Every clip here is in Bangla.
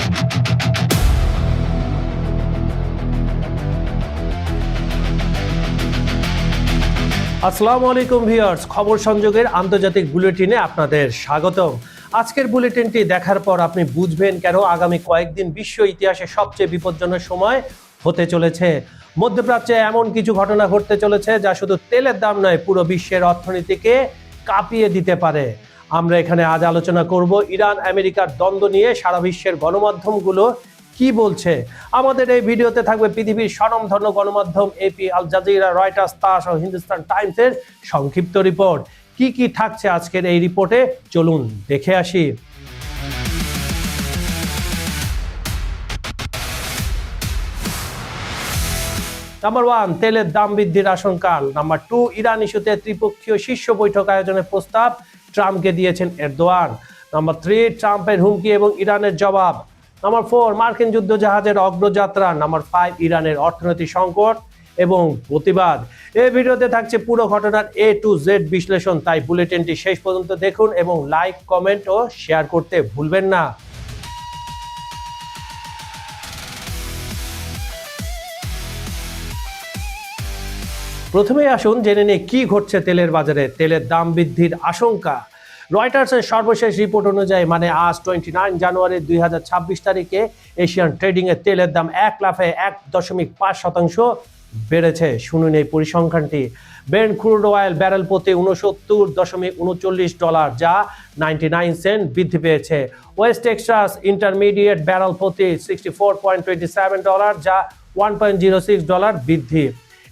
আসসালামু আলাইকুম ভিউয়ার্স, খবর সংযোগের আন্তর্জাতিক বুলেটিনে আপনাদের স্বাগতম। আজকের বুলেটিনটি দেখার পর আপনি বুঝবেন কেন আগামী কয়েকদিন বিশ্ব ইতিহাসে সবচেয়ে বিপজ্জনক সময় হতে চলেছে। মধ্যপ্রাচ্যে এমন কিছু ঘটনা ঘটতে চলেছে যা শুধু তেলের দাম নয়, পুরো বিশ্বের অর্থনীতিকে কাঁপিয়ে দিতে পারে। আমরা এখানে আজ আলোচনা করব ইরান আমেরিকার দ্বন্দ্ব নিয়ে সারা বিশ্বের গণমাধ্যমগুলো কি বলছে। আমাদের এই ভিডিওতে থাকবে পৃথিবীর স্বনামধন্য গণমাধ্যম এপি, আল জাজিরা, রয়টার্স, তাস ও হিন্দুস্তান টাইমসের সংক্ষিপ্ত রিপোর্ট। কি কি থাকছে আজকের এই রিপোর্টে চলুন দেখে আসি। নাম্বার 1, তেলের দাম বৃদ্ধির আশঙ্কা। নাম্বার 2, ইরান ইস্যুতে ত্রিপক্ষীয় শীর্ষ বৈঠক আয়োজনের প্রস্তাব ট্রাম্পকে দিয়েছেন এরদোয়ান। নাম্বার 3, ট্রাম্পের হুমকি এবং ইরানের জবাব। নাম্বার 4, মার্কিন যুদ্ধজাহাজের অগ্রযাত্রা। নাম্বার 5, ইরানের অর্থনৈতিক সংকট এবং প্রতিবাদ। এই ভিডিওতে থাকছে পুরো ঘটনার A to Z বিশ্লেষণ, তাই বুলেটিনটি শেষ পর্যন্ত দেখুন এবং লাইক, কমেন্ট ও শেয়ার করতে ভুলবেন না। প্রথমেই আসুন জেনে নিই কি ঘটছে তেলের বাজারে। তেলের দাম বৃদ্ধির আশঙ্কা। রয়টার্সের সর্বশেষ রিপোর্ট অনুযায়ী, মানে আজ 29 জানুয়ারি 2026 তারিখে এশিয়ান ট্রেডিংয়ে তেলের দাম এক লাফে 1.5% বেড়েছে। শুনুন এই পরিসংখ্যানটি। ব্রেন্ট ক্রুড অয়েল ব্যারেল প্রতি $69.39, যা 99 সেন্ট বৃদ্ধি পেয়েছে। ওয়েস্ট টেক্সাস ইন্টারমিডিয়েট ব্যারেল প্রতি $64.27, যা $1.06 বৃদ্ধি।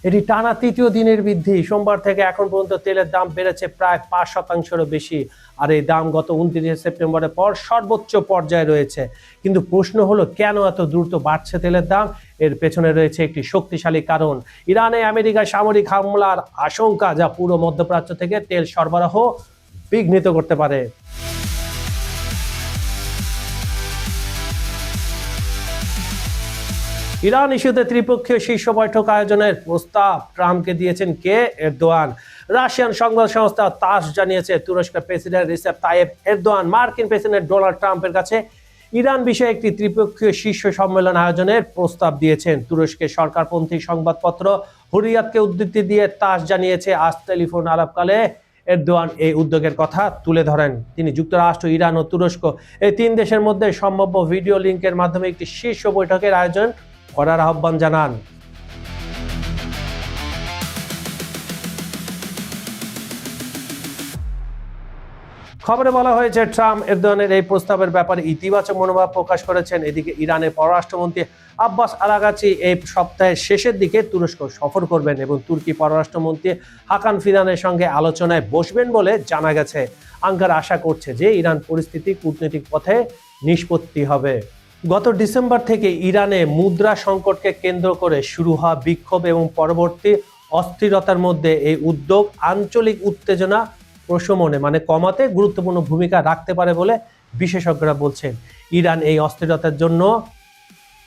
এটি টানা তৃতীয় দিনের বৃদ্ধি। সোমবার থেকে এখন পর্যন্ত তেলের দাম বেড়েছে প্রায় 5%-এরও বেশি, আর এই দাম গত 29 সেপ্টেম্বরের পর সর্বোচ্চ পর্যায়ে রয়েছে। কিন্তু প্রশ্ন হলো, কেন এত দ্রুত বাড়ছে তেলের দাম? এর পেছনে রয়েছে একটি শক্তিশালী কারণ। ইরানে আমেরিকার সামরিক হামলার আশঙ্কা, যা পুরো মধ্যপ্রাচ্য থেকে তেল সরবরাহ বিঘ্নিত করতে পারে। ইরান ইস্যুতে ত্রিপক্ষীয় শীর্ষ বৈঠক আয়োজনের প্রস্তাব ট্রাম্পকে দিয়েছেন কে? এরদোয়ান। রাশিয়ান সংবাদ সংস্থা তাস জানিয়েছে, তুরস্কের প্রেসিডেন্ট রিসেপ তাইয়েপ এরদোয়ান মার্কিন প্রেসিডেন্ট ডোনাল্ড ট্রাম্পের কাছে ইরান বিষয়ে একটি ত্রিপক্ষীয় শীর্ষ সম্মেলন আয়োজনের প্রস্তাব দিয়েছেন। তুরস্কের সরকারপন্থী সংবাদপত্র হুরিয়াতকে উদ্ধৃতি দিয়ে তাস জানিয়েছে, আজ টেলিফোন আলাপকালে এরদোয়ান এই উদ্যোগের কথা তুলে ধরেন। তিনি যুক্তরাষ্ট্র, ইরান ও তুরস্ক এই তিন দেশের মধ্যে সম্ভাব্য ভিডিও লিঙ্কের মাধ্যমে একটি শীর্ষ বৈঠকের আয়োজন করার আহ্বান জানান। খবরে বলা হয়েছে, ট্রাম্প এরদোয়ানের এই প্রস্তাবের ব্যাপারে ইতিবাচক মনোভাব প্রকাশ করেছেন। এদিকে ইরানের পররাষ্ট্রমন্ত্রী আব্বাস আরাগাচি এই সপ্তাহের শেষের দিকে তুরস্ক সফর করবেন এবং তুর্কি পররাষ্ট্রমন্ত্রী হাকান ফিদানের সঙ্গে আলোচনায় বসবেন বলে জানা গেছে। আঙ্কারা আশা করছে যে ইরান পরিস্থিতি কূটনৈতিক পথে নিষ্পত্তি হবে। গত ডিসেম্বর থেকে ইরানে মুদ্রা সংকটকে কেন্দ্র করে শুরু হওয়া বিক্ষোভ এবং পরবর্তী অস্থিরতার মধ্যে এই উদ্যোগ আঞ্চলিক উত্তেজনা প্রশমনে, মানে কমাতে গুরুত্বপূর্ণ ভূমিকা রাখতে পারে বলে বিশেষজ্ঞরা বলছেন। ইরান এই অস্থিরতার জন্য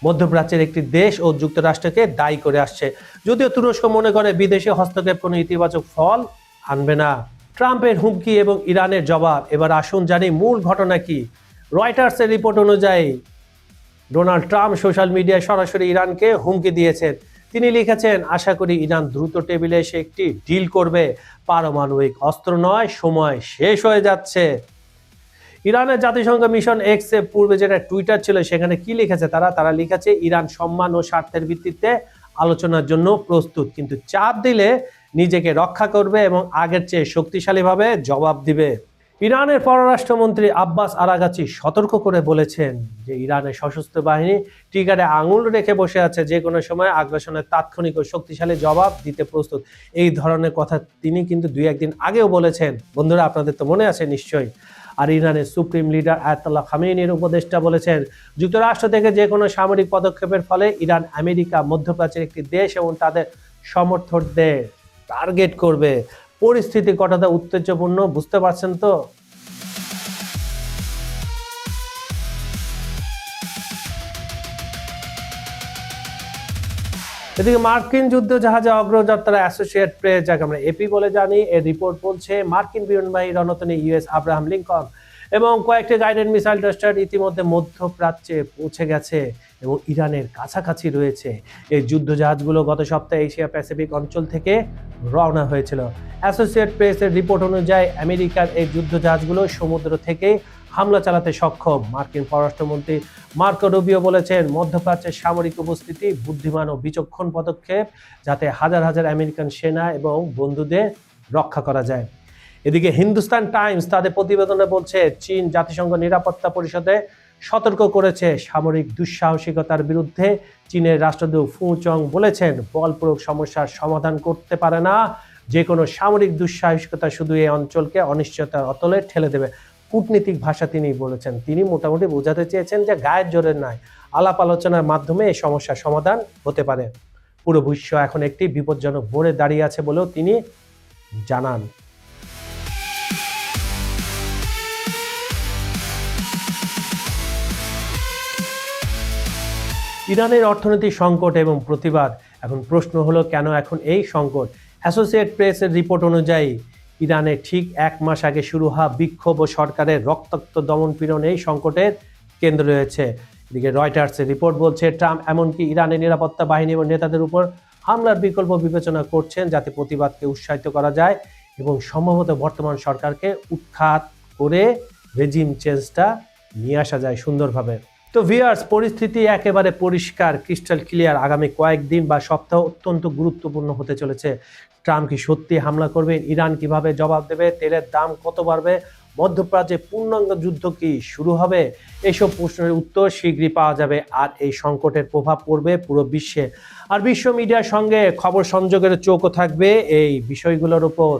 মধ্যপ্রাচ্যের একটি দেশ ও যুক্তরাষ্ট্রকে দায়ী করে আসছে, যদিও তুরস্ক মনে করে বিদেশি হস্তক্ষেপ কোনো ইতিবাচক ফল আনবে না। ট্রাম্পের হুমকি এবং ইরানের জবাব। এবার আসুন জানি মূল ঘটনা কি। রয়টার্সের রিপোর্ট অনুযায়ী, ডোনাল্ড ট্রাম্প সোশ্যাল মিডিয়ায় সরাসরি ইরানকে হুমকি দিয়েছেন। তিনি লিখেছেন, আশা করি ইরান দ্রুত টেবিলে এসে একটি ডিল করবে। পারমাণবিক অস্ত্র নয়, সময় শেষ হয়ে যাচ্ছে। ইরানের জাতিসংঘ মিশন এক্সে পূর্বে যেটা টুইটার ছিল, সেখানে কি লিখেছে তারা লিখেছে, ইরান সম্মান ও স্বার্থের ভিত্তিতে আলোচনার জন্য প্রস্তুত, কিন্তু চাপ দিলে নিজেকে রক্ষা করবে এবং আগের চেয়ে শক্তিশালীভাবে জবাব দিবে। ইরানের পররাষ্ট্রমন্ত্রী আব্বাস আরাগাচি সতর্ক করে বলেছেন যে ইরানের সশস্ত্র বাহিনী ট্রিগারে আঙুল রেখে বসে আছে, যে কোনো সময় আগ্রাসনের তাৎক্ষণিক ও শক্তিশালী জবাব দিতে প্রস্তুত। এই ধরনের কথা তিনি কিন্তু 2-1 দিন আগেও বলেছেন। বন্ধুরা, আপনাদের তো মনে আছে নিশ্চয়ই। আর ইরানের সুপ্রিম লিডার আয়াতুল্লাহ খামেনির উপদেষ্টা বলেছেন, যুক্তরাষ্ট্র থেকে যে কোনো সামরিক পদক্ষেপের ফলে ইরান আমেরিকা মধ্যপ্রাচ্যের একটি দেশ এবং তাদের সমর্থকদের টার্গেট করবে। পরিস্থিতি কতটা উত্তেজনাপূর্ণ বুঝতে পারছেন তো? এদিকে মার্কিন যুদ্ধজাহাজে অগ্রযাত্রা অ্যাসোসিয়েট প্রেস, যাকে আমরা এপি বলে জানি, এর রিপোর্ট বলছে মার্কিন বিমানবাহী রণতরী ইউএস আব্রাহাম লিঙ্কন এবং কয়েকটি গাইডেড মিসাইল ট্রাস্টার ইতিমধ্যে মধ্যপ্রাচ্যে পৌঁছে গেছে এবং ইরানের কাছাকাছি রয়েছে। এই যুদ্ধজাহাজগুলো গত সপ্তাহে এশিয়া প্যাসিফিক অঞ্চল থেকে রওনা হয়েছিল। অ্যাসোসিয়েট প্রেসের রিপোর্ট অনুযায়ী আমেরিকার এই যুদ্ধজাহাজগুলো সমুদ্র থেকে হামলা চালাতে সক্ষম। মার্কিন পররাষ্ট্রমন্ত্রী মার্কো রুবিও বলেছেন, মধ্যপ্রাচ্যের সামরিক উপস্থিতি বুদ্ধিমান ও বিচক্ষণ পদক্ষেপ, যাতে হাজার হাজার আমেরিকান সেনা এবং বন্ধুদের রক্ষা করা যায়। এদিকে হিন্দুস্তান টাইমস তাদের প্রতিবেদনে বলছে, চীন জাতিসংঘ নিরাপত্তা পরিষদে সতর্ক করেছে সামরিক দুঃসাহসিকতার বিরুদ্ধে। চীনের রাষ্ট্রদূত ফু চং বলেছেন, বল প্রয়োগ সমস্যার সমাধান করতে পারে না, যে কোনো সামরিক দুঃসাহসিকতা শুধু এই অঞ্চলকে অনিশ্চয়তার অতলে ঠেলে দেবে। কূটনীতিক ভাষা তিনি বলেছেন, তিনি মোটামুটি বোঝাতে চেয়েছেন যে গায়ের জোরের নয়, আলাপ আলোচনার মাধ্যমে এই সমস্যার সমাধান হতে পারে। পুরো বিশ্ব এখন একটি বিপজ্জনক মোড়ে দাঁড়িয়ে আছে বলেও তিনি জানান। ইরানের অর্থনৈতিক সংকট এবং প্রতিবাদ। এখন প্রশ্ন হলো, কেন এখন এই সংকট? অ্যাসোসিয়েট প্রেসের রিপোর্ট অনুযায়ী ইরানে ঠিক 1 মাস আগে শুরু হওয়া বিক্ষোভ ও সরকারের রক্তাক্ত দমনপীড়ন এই সংকটের কেন্দ্র রয়েছে। এদিকে রয়টার্সের রিপোর্ট বলছে, ট্রাম্প এমনকি ইরানের নিরাপত্তা বাহিনী এবং নেতাদের উপর হামলার বিকল্প বিবেচনা করছেন, যাতে প্রতিবাদকে উৎসাহিত করা যায় এবং সম্ভবত বর্তমান সরকারকে উৎখাত করে রেজিম চেঞ্জটা নিয়ে আসা যায় সুন্দরভাবে। তো ভিউয়ার্স, পরিস্থিতি একেবারে পরিষ্কার, ক্রিস্টাল ক্লিয়ার। আগামী কয়েকদিন বা সপ্তাহ অত্যন্ত গুরুত্বপূর্ণ হতে চলেছে। ট্রাম্প কি সত্যি হামলা করবেন? ইরান কিভাবে জবাব দেবে? তেলের দাম কত বাড়বে? মধ্যপ্রাচ্যে পূর্ণাঙ্গ যুদ্ধ কি শুরু হবে? এইসব প্রশ্নের উত্তর শীঘ্রই পাওয়া যাবে। আর এই সংকটের প্রভাব পড়বে পুরো বিশ্বে। আর বিশ্ব মিডিয়ার সঙ্গে খবর সংযোগের চোখও থাকবে এই বিষয়গুলোর উপর।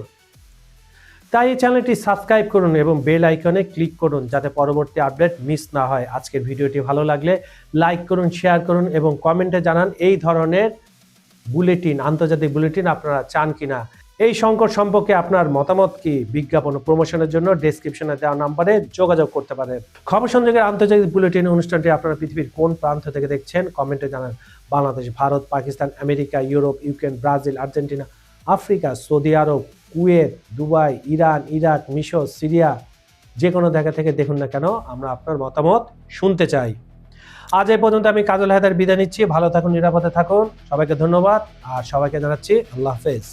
তাই এই চ্যানেলটি সাবস্ক্রাইব করুন এবং বেল আইকনে ক্লিক করুন, যাতে পরবর্তী আপডেট মিস না হয়। আজকের ভিডিওটি ভালো লাগলে লাইক করুন, শেয়ার করুন এবং কমেন্টে জানান এই ধরনের বুলেটিন, আন্তর্জাতিক বুলেটিন আপনারা চান কিনা। এই সংকট সম্পর্কে আপনার মতামত কি? বিজ্ঞাপন ও প্রমোশনের জন্য ডেসক্রিপশনে দেওয়া নাম্বারে যোগাযোগ করতে পারেন। খবর সংযোগের আন্তর্জাতিক বুলেটিন অনুষ্ঠানটি আপনারা পৃথিবীর কোন প্রান্ত থেকে দেখছেন কমেন্টে জানান। Bangladesh, Bharat, Pakistan, America, Europe, Ukraine, Brazil, Argentina, Africa, Saudi Arabia, Kuwait, Dubai, Iran, Iraq, মিশর, সিরিয়া, যে কোনো জায়গা থেকে দেখুন না কেন, আমরা আপনার মতামত শুনতে চাই। আজ এই পর্যন্ত আমি কাজল হায়দার বিদায় নিচ্ছি। ভালো থাকুন, নিরাপদে থাকুন। সবাইকে ধন্যবাদ আর সবাইকে জানাচ্ছি আল্লাহ হাফেজ।